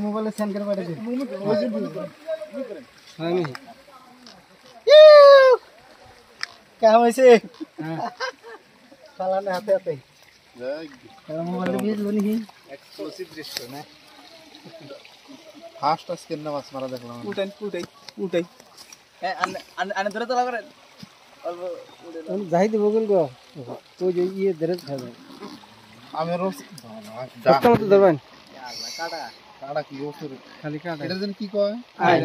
মোবাইলে সেন্ড করে পাঠিয়ে কেমন হয়েছে চালানে হাতে হাতে মোবাইলে বুঝলো নাকি এক্সক্লুসিভ দৃশ্য না ফার্স্ট আজকে না মাছ মারা দেখলাম উঠাই আনে ধরে তোলা করেন যাই দিব কিন্তু ওই যে ইয়ে ধরে খাবে আমি রোজ কত মত ধরবেন কাটা কাটা কি ওসরে খালি কাটা এটার জন্য কি কয় আয়